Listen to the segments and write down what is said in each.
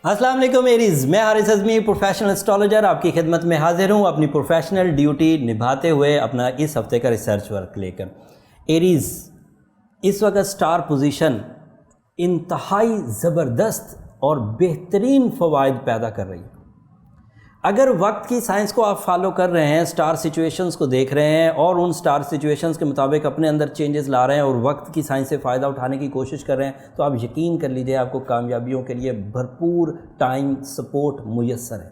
السلام علیکم ایریز، میں حارث اعظمی پروفیشنل اسٹرالوجر آپ کی خدمت میں حاضر ہوں اپنی پروفیشنل ڈیوٹی نبھاتے ہوئے اپنا اس ہفتے کا ریسرچ ورک لے کر۔ ایریز، اس وقت سٹار پوزیشن انتہائی زبردست اور بہترین فوائد پیدا کر رہی ہے۔ اگر وقت کی سائنس کو آپ فالو کر رہے ہیں، سٹار سچویشنز کو دیکھ رہے ہیں اور ان سٹار سچویشنز کے مطابق اپنے اندر چینجز لا رہے ہیں اور وقت کی سائنس سے فائدہ اٹھانے کی کوشش کر رہے ہیں، تو آپ یقین کر لیجئے آپ کو کامیابیوں کے لیے بھرپور ٹائم سپورٹ میسر ہے۔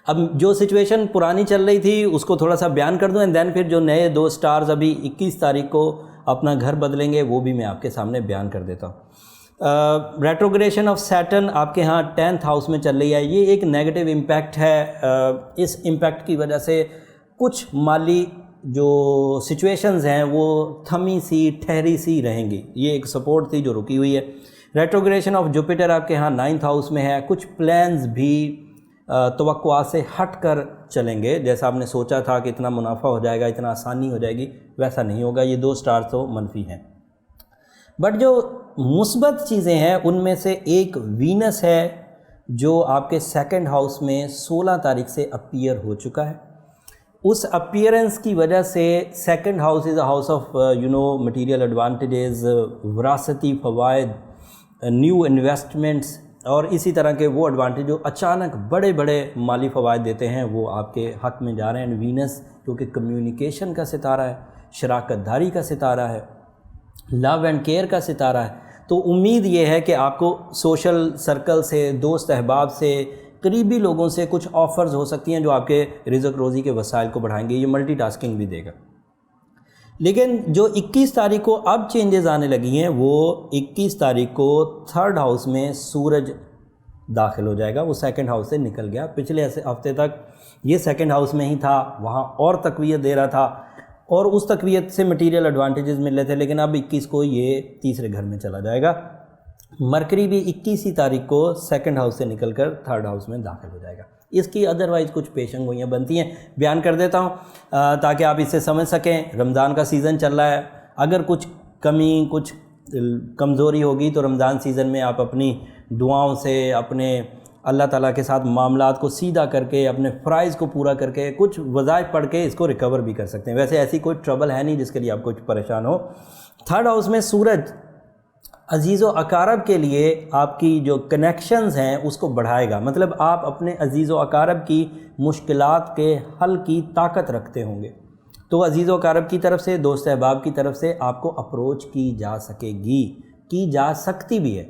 اب جو سچویشن پرانی چل رہی تھی اس کو تھوڑا سا بیان کر دوں، اینڈ دین پھر جو نئے دو سٹارز ابھی 21 تاریخ کو اپنا گھر بدلیں گے وہ بھی میں آپ کے سامنے بیان کر دیتا ہوں۔ ریٹروگریشن آف سیٹرن آپ کے ہاں 10th ہاؤس میں چل رہی ہے۔ یہ ایک نیگیٹو امپیکٹ ہے۔ اس امپیکٹ کی وجہ سے کچھ مالی جو سچویشنز ہیں وہ تھمی سی ٹھہری سی رہیں گی۔ یہ ایک سپورٹ تھی جو رکی ہوئی ہے۔ ریٹروگریشن آف جوپیٹر آپ کے ہاں 9th ہاؤس میں ہے۔ کچھ پلانز بھی توقعات سے ہٹ کر چلیں گے، جیسا آپ نے سوچا تھا کہ اتنا منافع ہو جائے گا، اتنا آسانی ہو جائے گی، ویسا نہیں ہوگا۔ یہ دو سٹار تو منفی ہیں، بٹ جو مثبت چیزیں ہیں ان میں سے ایک وینس ہے جو آپ کے 2nd ہاؤس میں 16 تاریخ سے اپیئر ہو چکا ہے۔ اس اپیئرنس کی وجہ سے 2nd house is a house of material advantages, وراثتی فوائد، نیو انویسٹمنٹس اور اسی طرح کے وہ ایڈوانٹیج جو اچانک بڑے بڑے مالی فوائد دیتے ہیں وہ آپ کے حق میں جا رہے ہیں۔ وینس کیونکہ کمیونیکیشن کا ستارہ ہے، شراکت داری کا ستارہ ہے، لو اینڈ کیئر کا ستارہ ہے، تو امید یہ ہے کہ آپ کو سوشل سرکل سے، دوست احباب سے، قریبی لوگوں سے کچھ آفرز ہو سکتی ہیں جو آپ کے رزق روزی کے وسائل کو بڑھائیں گے۔ یہ ملٹی ٹاسکنگ بھی دے گا۔ لیکن جو 21 تاریخ کو اب چینجز آنے لگی ہیں وہ 21 تاریخ کو 3rd ہاؤس میں سورج داخل ہو جائے گا۔ وہ 2nd ہاؤس سے نکل گیا۔ پچھلے ہفتے تک یہ 2nd ہاؤس میں ہی تھا، وہاں اور تقویت دے رہا تھا اور اس تقویت سے مٹیریل ایڈوانٹیجز مل رہے تھے، لیکن اب 21 کو یہ تیسرے گھر میں چلا جائے گا۔ مرکری بھی 21 تاریخ کو 2nd ہاؤس سے نکل کر 3rd ہاؤس میں داخل ہو جائے گا۔ اس کی ادروائز کچھ پیشن گوئیاں بنتی ہیں، بیان کر دیتا ہوں تاکہ آپ اسے سمجھ سکیں۔ رمضان کا سیزن چل رہا ہے، اگر کچھ کمی، کچھ کمزوری ہوگی تو رمضان سیزن میں آپ اپنی دعاؤں سے، اپنے اللہ تعالیٰ کے ساتھ معاملات کو سیدھا کر کے، اپنے فرائض کو پورا کر کے، کچھ وظائف پڑھ کے اس کو ریکور بھی کر سکتے ہیں۔ ویسے ایسی کوئی ٹربل ہے نہیں جس کے لیے آپ کچھ پریشان ہو۔ 3rd ہاؤس میں سورج عزیز و اقارب کے لیے آپ کی جو کنیکشنز ہیں اس کو بڑھائے گا، مطلب آپ اپنے عزیز و اقارب کی مشکلات کے حل کی طاقت رکھتے ہوں گے، تو عزیز و اقارب کی طرف سے، دوست احباب کی طرف سے آپ کو اپروچ کی جا سکے گی، کی جا سکتی بھی ہے،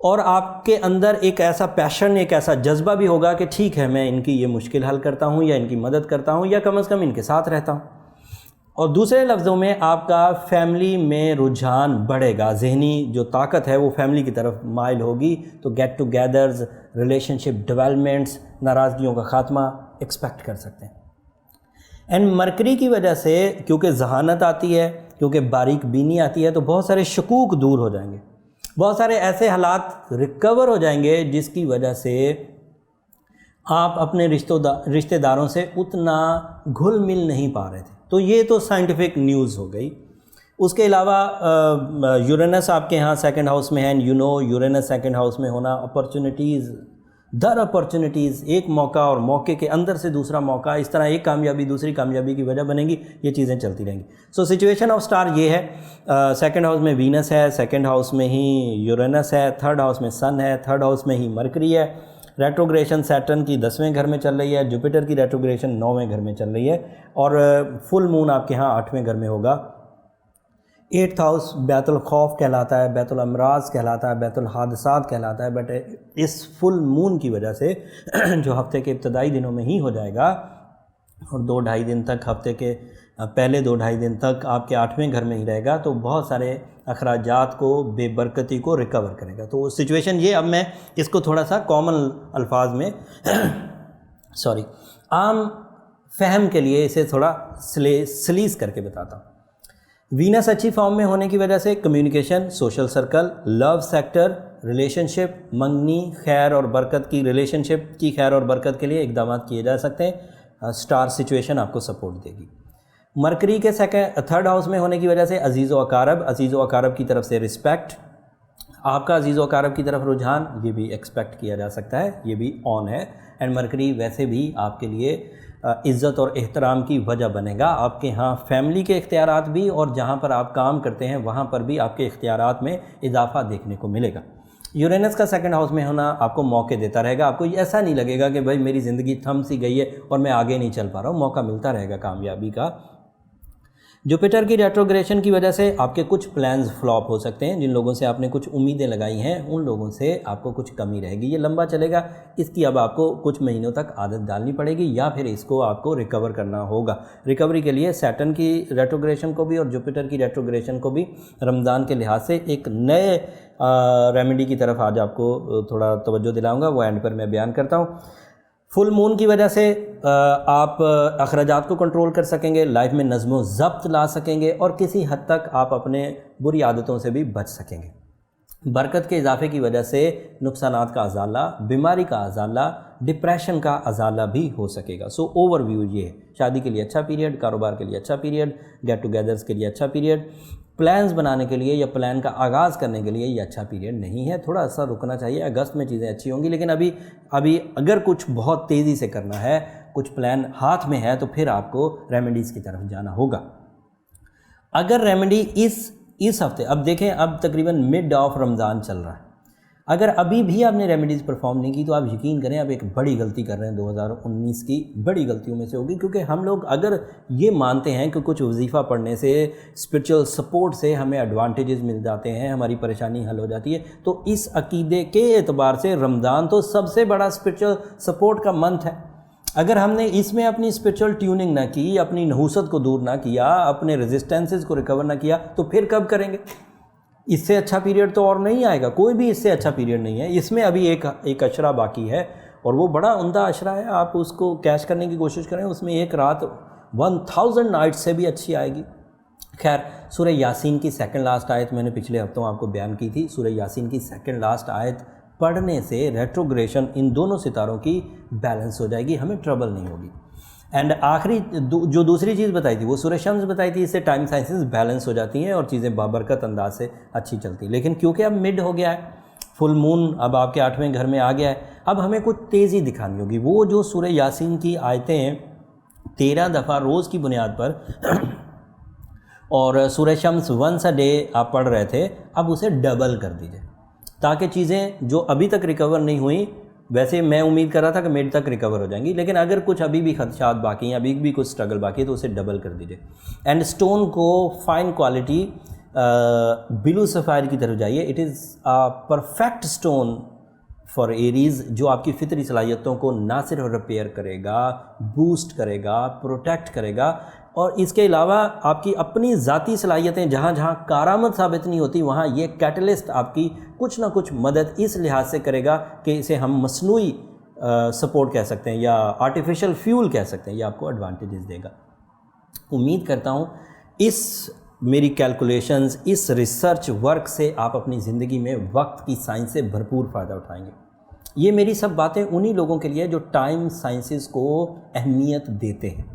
اور آپ کے اندر ایک ایسا پیشن، ایک ایسا جذبہ بھی ہوگا کہ ٹھیک ہے میں ان کی یہ مشکل حل کرتا ہوں یا ان کی مدد کرتا ہوں یا کم از کم ان کے ساتھ رہتا ہوں۔ اور دوسرے لفظوں میں آپ کا فیملی میں رجحان بڑھے گا، ذہنی جو طاقت ہے وہ فیملی کی طرف مائل ہوگی، تو get togethers, relationship developments, ناراضگیوں کا خاتمہ ایکسپیکٹ کر سکتے ہیں۔ اینڈ مرکری کی وجہ سے کیونکہ ذہانت آتی ہے، کیونکہ باریک بینی آتی ہے، تو بہت سارے شکوک دور ہو جائیں گے، بہت سارے ایسے حالات ریکور ہو جائیں گے جس کی وجہ سے آپ اپنے رشتہ داروں سے اتنا گھل مل نہیں پا رہے تھے۔ تو یہ تو سائنٹیفک نیوز ہو گئی۔ اس کے علاوہ یورینس آپ کے ہاں 2nd ہاؤس میں ہے، یورینس 2nd ہاؤس میں ہونا اپرچونٹیز در اپرچونٹیز، ایک موقع اور موقع کے اندر سے دوسرا موقع، اس طرح ایک کامیابی دوسری کامیابی کی وجہ بنے گی، یہ چیزیں چلتی رہیں گی۔ سو سچویشن آف سٹار یہ ہے، 2nd ہاؤس میں وینس ہے، 2nd ہاؤس میں ہی یورینس ہے، 3rd ہاؤس میں سن ہے، 3rd ہاؤس میں ہی مرکری ہے۔ ریٹروگریشن سیٹرن کی 10ویں گھر میں چل رہی ہے، جوپیٹر کی ریٹروگریشن 9ویں گھر میں چل رہی ہے، اور فل مون آپ کے ہاں 8ویں گھر میں ہوگا۔ 8th ہاؤس بیت الخوف کہلاتا ہے، بیت الامراض کہلاتا ہے، بیت الحادثات کہلاتا ہے، بٹ اس فل مون کی وجہ سے جو ہفتے کے ابتدائی دنوں میں ہی ہو جائے گا اور 2-2.5 دن تک، ہفتے کے پہلے 2-2.5 دن تک آپ کے 8ویں گھر میں ہی رہے گا، تو بہت سارے اخراجات کو، بے برکتی کو ریکور کرے گا۔ تو سچویشن یہ، اب میں اس کو تھوڑا سا کامن الفاظ میں عام فہم کے لیے اسے تھوڑا سلیس کر کے بتاتا ہوں۔ وینس اچھی فارم میں ہونے کی وجہ سے کمیونیکیشن، سوشل سرکل، لو سیکٹر، ریلیشن شپ، منگنی، خیر اور برکت کی، ریلیشن شپ کی خیر اور برکت کے لیے اقدامات کیے جا سکتے ہیں۔ سٹار سچویشن آپ کو سپورٹ دے گی۔ مرکری کے 3rd ہاؤس میں ہونے کی وجہ سے عزیز و اقارب کی طرف سے رسپیکٹ، آپ کا عزیز و اقارب کی طرف رجحان یہ بھی ایکسپیکٹ کیا جا سکتا ہے، یہ بھی آن ہے. اینڈ مرکری ویسے بھی آپ کے لیے عزت اور احترام کی وجہ بنے گا. آپ کے ہاں فیملی کے اختیارات بھی اور جہاں پر آپ کام کرتے ہیں وہاں پر بھی آپ کے اختیارات میں اضافہ دیکھنے کو ملے گا. یورینس کا سیکنڈ ہاؤس میں ہونا آپ کو موقع دیتا رہے گا. آپ کو ایسا نہیں لگے گا کہ بھائی میری زندگی تھم سی گئی ہے اور میں آگے نہیں چل پا رہا ہوں. موقع ملتا رہے گا کامیابی کا. جوپیٹر کی ریٹروگریشن کی وجہ سے آپ کے کچھ پلانز فلاپ ہو سکتے ہیں. جن لوگوں سے آپ نے کچھ امیدیں لگائی ہیں ان لوگوں سے آپ کو کچھ کمی رہے گی. یہ لمبا چلے گا، اس کی اب آپ کو کچھ مہینوں تک عادت ڈالنی پڑے گی یا پھر اس کو آپ کو ریکور کرنا ہوگا. ریکوری کے لیے سیٹرن کی ریٹروگریشن کو بھی اور جوپیٹر کی ریٹروگریشن کو بھی رمضان کے لحاظ سے ایک نئے ریمیڈی کی طرف آج آپ کو تھوڑا توجہ دلاؤں گا، وہ اینڈ پر میں بیان کرتا ہوں. فل مون کی وجہ سے آپ اخراجات کو کنٹرول کر سکیں گے، لائف میں نظم و ضبط لا سکیں گے اور کسی حد تک آپ اپنے بری عادتوں سے بھی بچ سکیں گے. برکت کے اضافے کی وجہ سے نقصانات کا ازالہ، بیماری کا ازالہ، ڈپریشن کا ازالہ بھی ہو سکے گا. سو اوور ویو یہ ہے. شادی کے لیے اچھا پیریڈ، کاروبار کے لیے اچھا پیریڈ، گیٹ ٹوگیدرز کے لیے اچھا پیریڈ، پلانز بنانے کے لیے یا پلان کا آغاز کرنے کے لیے یہ اچھا پیریڈ نہیں ہے. تھوڑا سا رکنا چاہیے. اگست میں چیزیں اچھی ہوں گی، لیکن ابھی اگر کچھ بہت تیزی سے کرنا ہے، کچھ پلان ہاتھ میں ہے، تو پھر آپ کو ریمیڈیز کی طرف جانا ہوگا. اگر ریمیڈی اس ہفتے، اب دیکھیں اب تقریباً مڈ آف رمضان چل رہا ہے، اگر ابھی بھی آپ نے ریمیڈیز پرفارم نہیں کی تو آپ یقین کریں آپ ایک بڑی غلطی کر رہے ہیں. 2019 کی بڑی غلطیوں میں سے ہوگی، کیونکہ ہم لوگ اگر یہ مانتے ہیں کہ کچھ وظیفہ پڑھنے سے، اسپرچل سپورٹ سے ہمیں ایڈوانٹیجز مل جاتے ہیں، ہماری پریشانی حل ہو جاتی ہے، تو اس عقیدے کے اعتبار سے رمضان تو سب سے بڑا اسپرچل سپورٹ کا منتھ ہے. اگر ہم نے اس میں اپنی اسپرچل ٹیوننگ نہ کی، اپنی نحوست کو دور نہ کیا، اپنے ریزسٹنسز کو ریکور نہ کیا، تو پھر کب کریں گے؟ اس سے اچھا پیریڈ تو اور نہیں آئے گا، کوئی بھی اس سے اچھا پیریڈ نہیں ہے. اس میں ابھی ایک عشرہ باقی ہے اور وہ بڑا عمدہ عشرہ ہے. آپ اس کو کیش کرنے کی کوشش کریں. اس میں ایک رات 1000 نائٹ سے بھی اچھی آئے گی. خیر، سورہ یاسین کی سیکنڈ لاسٹ آیت میں نے پچھلے ہفتوں آپ کو بیان کی تھی. سورہ یاسین کی سیکنڈ لاسٹ آیت پڑھنے سے ریٹروگریشن ان دونوں ستاروں کی بیلنس ہو جائے گی، ہمیں ٹربل نہیں ہوگی. اینڈ آخری جو دوسری چیز بتائی تھی وہ سورہ شمس بتائی تھی. اس سے ٹائم سائنسز بیلنس ہو جاتی ہیں اور چیزیں بابرکت انداز سے اچھی چلتی. لیکن کیونکہ اب مڈ ہو گیا ہے، فل مون اب آپ کے 8ویں گھر میں آ گیا ہے، اب ہمیں کچھ تیزی دکھانی ہوگی. وہ جو سورہ یاسین کی آیتیں 13 دفعہ روز کی بنیاد پر اور سورہ شمس ونس اے ڈے آپ پڑھ رہے تھے، اب اسے ڈبل کر دیجئے تاکہ چیزیں جو ابھی تک ریکور نہیں ہوئیں، ویسے میں امید کر رہا تھا کہ مڈ تک ریکور ہو جائیں گی، لیکن اگر کچھ ابھی بھی خدشات باقی ہیں، ابھی بھی کچھ سٹرگل باقی ہے، تو اسے ڈبل کر دیجئے. اینڈ سٹون کو فائن کوالٹی بلو سفائر کی طرف جائیے. It is perfect stone for arrays, جو آپ کی فطری صلاحیتوں کو نہ صرف ریپیئر کرے گا، بوسٹ کرے گا، پروٹیکٹ کرے گا، اور اس کے علاوہ آپ کی اپنی ذاتی صلاحیتیں جہاں جہاں کارآمد ثابت نہیں ہوتی وہاں یہ کیٹلسٹ آپ کی کچھ نہ کچھ مدد اس لحاظ سے کرے گا کہ اسے ہم مصنوعی سپورٹ کہہ سکتے ہیں یا آرٹیفیشل فیول کہہ سکتے ہیں. یہ آپ کو ایڈوانٹیجز دے گا. امید کرتا ہوں اس میری کیلکولیشنز، اس ریسرچ ورک سے آپ اپنی زندگی میں وقت کی سائنس سے بھرپور فائدہ اٹھائیں گے. یہ میری سب باتیں انہی لوگوں کے لیے جو ٹائم سائنسز کو اہمیت دیتے ہیں،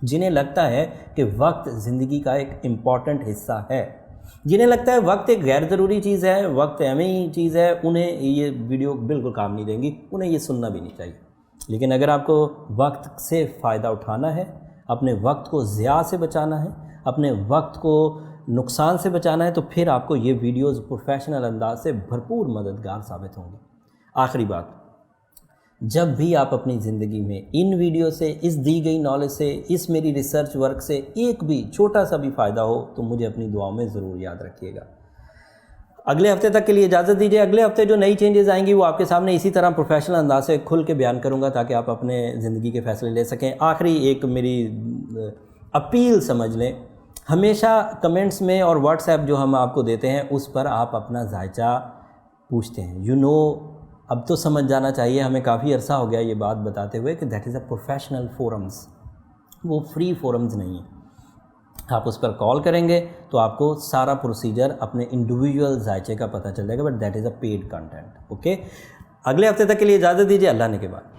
جنہیں لگتا ہے کہ وقت زندگی کا ایک امپورٹنٹ حصہ ہے، جنہیں لگتا ہے وقت ایک غیر ضروری چیز ہے، وقت اہمی چیز ہے. انہیں یہ ویڈیو بالکل کام نہیں دیں گی، انہیں یہ سننا بھی نہیں چاہیے. لیکن اگر آپ کو وقت سے فائدہ اٹھانا ہے، اپنے وقت کو ضیاع سے بچانا ہے، اپنے وقت کو نقصان سے بچانا ہے، تو پھر آپ کو یہ ویڈیوز پروفیشنل انداز سے بھرپور مددگار ثابت ہوں گی. آخری بات، جب بھی آپ اپنی زندگی میں ان ویڈیو سے، اس دی گئی نالج سے، اس میری ریسرچ ورک سے ایک بھی چھوٹا سا بھی فائدہ ہو تو مجھے اپنی دعاؤں میں ضرور یاد رکھیے گا. اگلے ہفتے تک کے لیے اجازت دیجیے. اگلے ہفتے جو نئی چینجز آئیں گی وہ آپ کے سامنے اسی طرح پروفیشنل انداز سے کھل کے بیان کروں گا تاکہ آپ اپنے زندگی کے فیصلے لے سکیں. آخری ایک میری اپیل سمجھ لیں، ہمیشہ کمنٹس میں اور واٹس ایپ جو ہم آپ کو دیتے ہیں اس پر آپ اپنا ذائچہ پوچھتے ہیں. اب تو سمجھ جانا چاہیے، ہمیں کافی عرصہ ہو گیا یہ بات بتاتے ہوئے کہ that is a professional forums, وہ فری فورمز نہیں ہیں. آپ اس پر کال کریں گے تو آپ کو سارا پروسیجر اپنے انڈیویجول ذائچے کا پتہ چل جائے گا، but that is a paid content. Okay, اگلے ہفتے تک کے لیے اجازت دیجیے. اللہ نے کے بعد.